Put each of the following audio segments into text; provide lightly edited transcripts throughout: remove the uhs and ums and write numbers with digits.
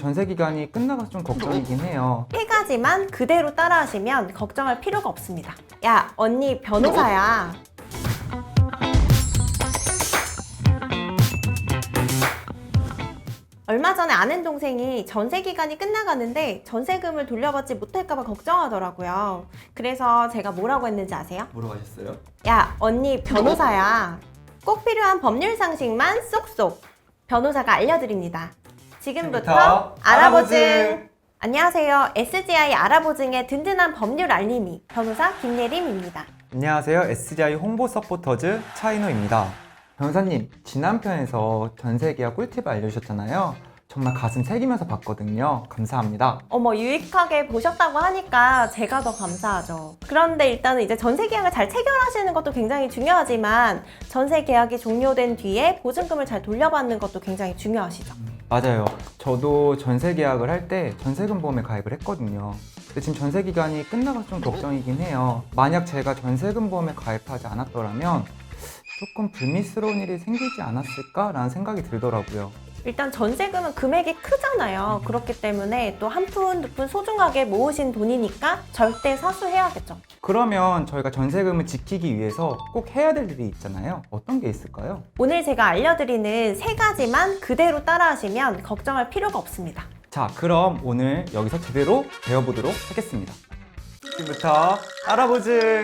전세 기간이 끝나가서 좀 걱정이긴 해요. 세 가지만 그대로 따라하시면 걱정할 필요가 없습니다. 야, 언니 변호사야. 얼마 전에 아는 동생이 전세 기간이 끝나가는데 전세금을 돌려받지 못할까봐 걱정하더라고요. 그래서 제가 뭐라고 했는지 아세요? 뭐라고 하셨어요? 야, 언니 변호사야. 꼭 필요한 법률 상식만 쏙쏙 변호사가 알려드립니다. 지금부터 알아보증! 안녕하세요. SGI 알아보증의 든든한 법률 알림이 변호사 김예림입니다. 안녕하세요. SGI 홍보 서포터즈 차인호입니다. 변호사님, 지난 편에서 전세 계약 꿀팁 알려주셨잖아요. 정말 가슴 새기면서 봤거든요. 감사합니다. 어머, 유익하게 보셨다고 하니까 제가 더 감사하죠. 그런데 일단은 이제 전세 계약을 잘 체결하시는 것도 굉장히 중요하지만 전세 계약이 종료된 뒤에 보증금을 잘 돌려받는 것도 굉장히 중요하시죠. 맞아요. 저도 전세 계약을 할 때 전세금 보험에 가입을 했거든요. 근데 지금 전세 기간이 끝나가서 좀 걱정이긴 해요. 만약 제가 전세금 보험에 가입하지 않았더라면 조금 불미스러운 일이 생기지 않았을까라는 생각이 들더라고요. 일단 전세금은 금액이 크잖아요. 그렇기 때문에 또 한 푼, 두 푼 소중하게 모으신 돈이니까 절대 사수해야겠죠. 그러면 저희가 전세금을 지키기 위해서 꼭 해야 될 일이 있잖아요. 어떤 게 있을까요? 오늘 제가 알려드리는 세 가지만 그대로 따라하시면 걱정할 필요가 없습니다. 자, 그럼 오늘 여기서 제대로 배워보도록 하겠습니다. 지금부터 알아보증!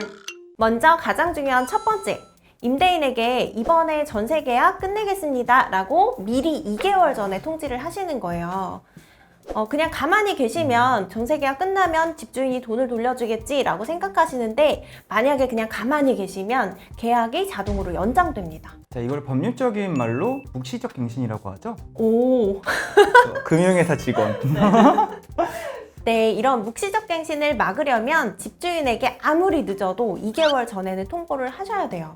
먼저 가장 중요한 첫 번째, 임대인에게 이번에 전세 계약 끝내겠습니다 라고 미리 2개월 전에 통지를 하시는 거예요. 그냥 가만히 계시면 전세 계약 끝나면 집주인이 돈을 돌려주겠지 라고 생각하시는데, 만약에 그냥 가만히 계시면 계약이 자동으로 연장됩니다. 자, 이걸 법률적인 말로 묵시적 갱신이라고 하죠. 오. 금융회사 직원. 네, 이런 묵시적 갱신을 막으려면 집주인에게 아무리 늦어도 2개월 전에는 통보를 하셔야 돼요.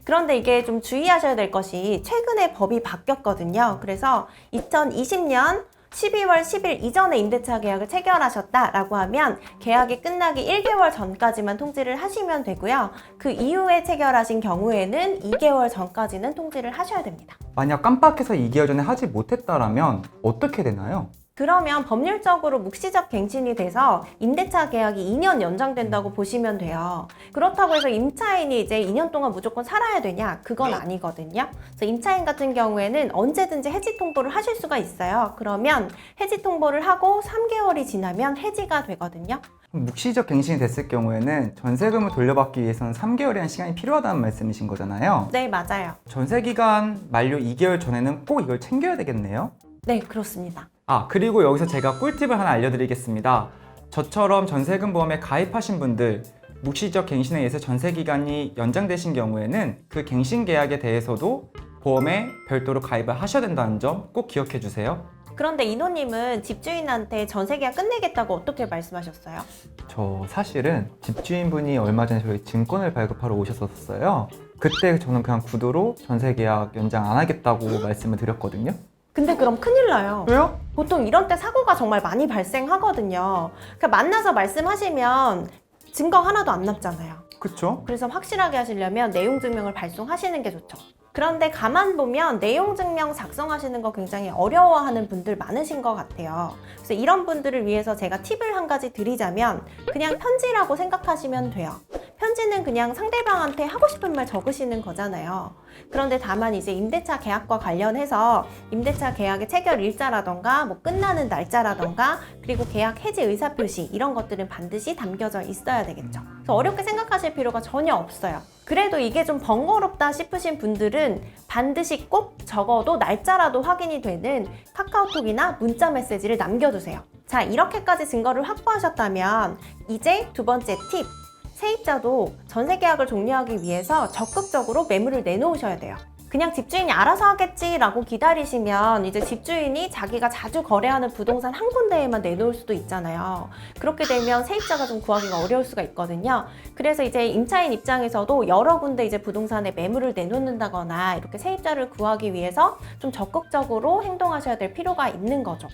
그런데 이게 좀 주의하셔야 될 것이 최근에 법이 바뀌었거든요. 그래서 2020년 12월 10일 이전에 임대차 계약을 체결하셨다라고 하면 계약이 끝나기 1개월 전까지만 통지를 하시면 되고요. 그 이후에 체결하신 경우에는 2개월 전까지는 통지를 하셔야 됩니다. 만약 깜빡해서 2개월 전에 하지 못했다라면 어떻게 되나요? 그러면 법률적으로 묵시적 갱신이 돼서 임대차 계약이 2년 연장된다고 보시면 돼요. 그렇다고 해서 임차인이 이제 2년 동안 무조건 살아야 되냐? 그건 아니거든요. 그래서 임차인 같은 경우에는 언제든지 해지 통보를 하실 수가 있어요. 그러면 해지 통보를 하고 3개월이 지나면 해지가 되거든요. 묵시적 갱신이 됐을 경우에는 전세금을 돌려받기 위해서는 3개월이라는 시간이 필요하다는 말씀이신 거잖아요. 네, 맞아요. 전세기간 만료 2개월 전에는 꼭 이걸 챙겨야 되겠네요. 네, 그렇습니다. 그리고 여기서 제가 꿀팁을 하나 알려드리겠습니다. 저처럼 전세금 보험에 가입하신 분들, 묵시적 갱신에 의해서 전세기간이 연장되신 경우에는 그 갱신 계약에 대해서도 보험에 별도로 가입을 하셔야 된다는 점 꼭 기억해 주세요. 그런데 인호님은 집주인한테 전세 계약 끝내겠다고 어떻게 말씀하셨어요? 저 사실은 집주인분이 얼마 전에 저희 증권을 발급하러 오셨었어요. 그때 저는 그냥 구두로 전세계약 연장 안 하겠다고 말씀을 드렸거든요. 근데 그럼 큰일 나요. 왜요? 보통 이런 때 사고가 정말 많이 발생하거든요. 그러니까 만나서 말씀하시면 증거 하나도 안 남잖아요. 그쵸? 그래서 확실하게 하시려면 내용 증명을 발송하시는 게 좋죠. 그런데 가만 보면 내용 증명 작성하시는 거 굉장히 어려워하는 분들 많으신 것 같아요. 그래서 이런 분들을 위해서 제가 팁을 한 가지 드리자면 그냥 편지라고 생각하시면 돼요. 편지는 그냥 상대방한테 하고 싶은 말 적으시는 거잖아요. 그런데 다만 이제 임대차 계약과 관련해서 임대차 계약의 체결 일자라던가 뭐 끝나는 날짜라던가 그리고 계약 해지 의사표시 이런 것들은 반드시 담겨져 있어야 되겠죠. 그래서 어렵게 생각하실 필요가 전혀 없어요. 그래도 이게 좀 번거롭다 싶으신 분들은 반드시 꼭 적어도 날짜라도 확인이 되는 카카오톡이나 문자 메시지를 남겨두세요. 자, 이렇게까지 증거를 확보하셨다면 이제 두 번째 팁. 세입자도 전세 계약을 종료하기 위해서 적극적으로 매물을 내놓으셔야 돼요. 그냥 집주인이 알아서 하겠지라고 기다리시면 이제 집주인이 자기가 자주 거래하는 부동산 한 군데에만 내놓을 수도 있잖아요. 그렇게 되면 세입자가 좀 구하기가 어려울 수가 있거든요. 그래서 이제 임차인 입장에서도 여러 군데 이제 부동산에 매물을 내놓는다거나 이렇게 세입자를 구하기 위해서 좀 적극적으로 행동하셔야 될 필요가 있는 거죠.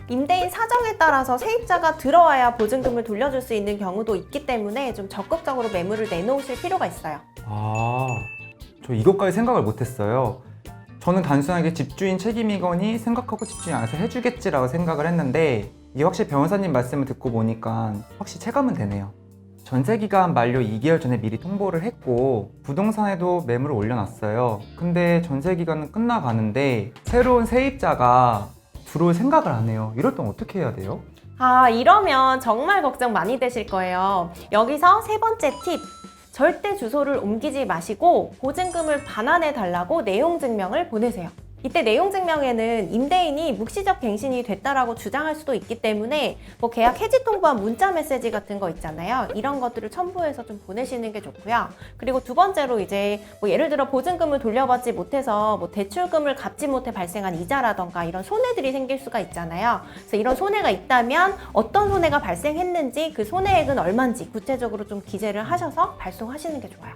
임대인 사정에 따라서 세입자가 들어와야 보증금을 돌려줄 수 있는 경우도 있기 때문에 좀 적극적으로 매물을 내놓으실 필요가 있어요. 저 이것까지 생각을 못했어요. 저는 단순하게 집주인 책임이거니 생각하고 집주인 알아서 해주겠지라고 생각을 했는데 이게 확실히 변호사님 말씀을 듣고 보니까 확실히 체감은 되네요. 전세기간 만료 2개월 전에 미리 통보를 했고 부동산에도 매물을 올려놨어요. 근데 전세기간은 끝나가는데 새로운 세입자가 들어올 생각을 안 해요. 이럴 땐 어떻게 해야 돼요? 이러면 정말 걱정 많이 되실 거예요. 여기서 세 번째 팁. 절대 주소를 옮기지 마시고 보증금을 반환해 달라고 내용 증명을 보내세요. 이때 내용 증명에는 임대인이 묵시적 갱신이 됐다라고 주장할 수도 있기 때문에 뭐 계약 해지 통보한 문자 메시지 같은 거 있잖아요. 이런 것들을 첨부해서 좀 보내시는 게 좋고요. 그리고 두 번째로 이제 뭐 예를 들어 보증금을 돌려받지 못해서 뭐 대출금을 갚지 못해 발생한 이자라던가 이런 손해들이 생길 수가 있잖아요. 그래서 이런 손해가 있다면 어떤 손해가 발생했는지 그 손해액은 얼마인지 구체적으로 좀 기재를 하셔서 발송하시는 게 좋아요.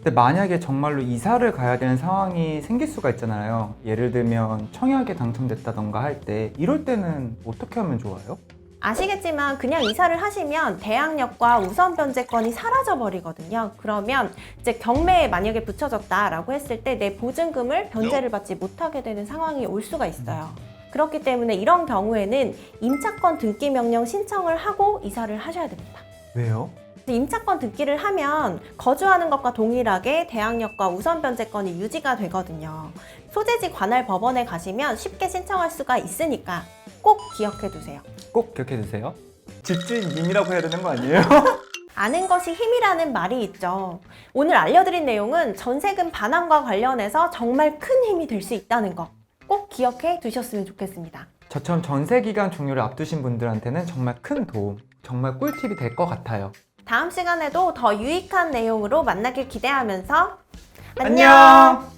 근데 만약에 정말로 이사를 가야 되는 상황이 생길 수가 있잖아요. 예를 들면 청약에 당첨됐다던가 할 때 이럴 때는 어떻게 하면 좋아요? 아시겠지만 그냥 이사를 하시면 대항력과 우선 변제권이 사라져 버리거든요. 그러면 이제 경매에 만약에 붙여졌다라고 했을 때 내 보증금을 변제를 받지 못하게 되는 상황이 올 수가 있어요. 그렇기 때문에 이런 경우에는 임차권 등기 명령 신청을 하고 이사를 하셔야 됩니다. 왜요? 임차권 등기를 하면 거주하는 것과 동일하게 대항력과 우선 변제권이 유지가 되거든요. 소재지 관할 법원에 가시면 쉽게 신청할 수가 있으니까 꼭 기억해 두세요. 꼭 기억해 두세요. 집주인님이라고 해야 되는 거 아니에요? 아는 것이 힘이라는 말이 있죠. 오늘 알려드린 내용은 전세금 반환과 관련해서 정말 큰 힘이 될 수 있다는 거 꼭 기억해 두셨으면 좋겠습니다. 저처럼 전세기간 종료를 앞두신 분들한테는 정말 큰 도움, 정말 꿀팁이 될 것 같아요. 다음 시간에도 더 유익한 내용으로 만나길 기대하면서 안녕!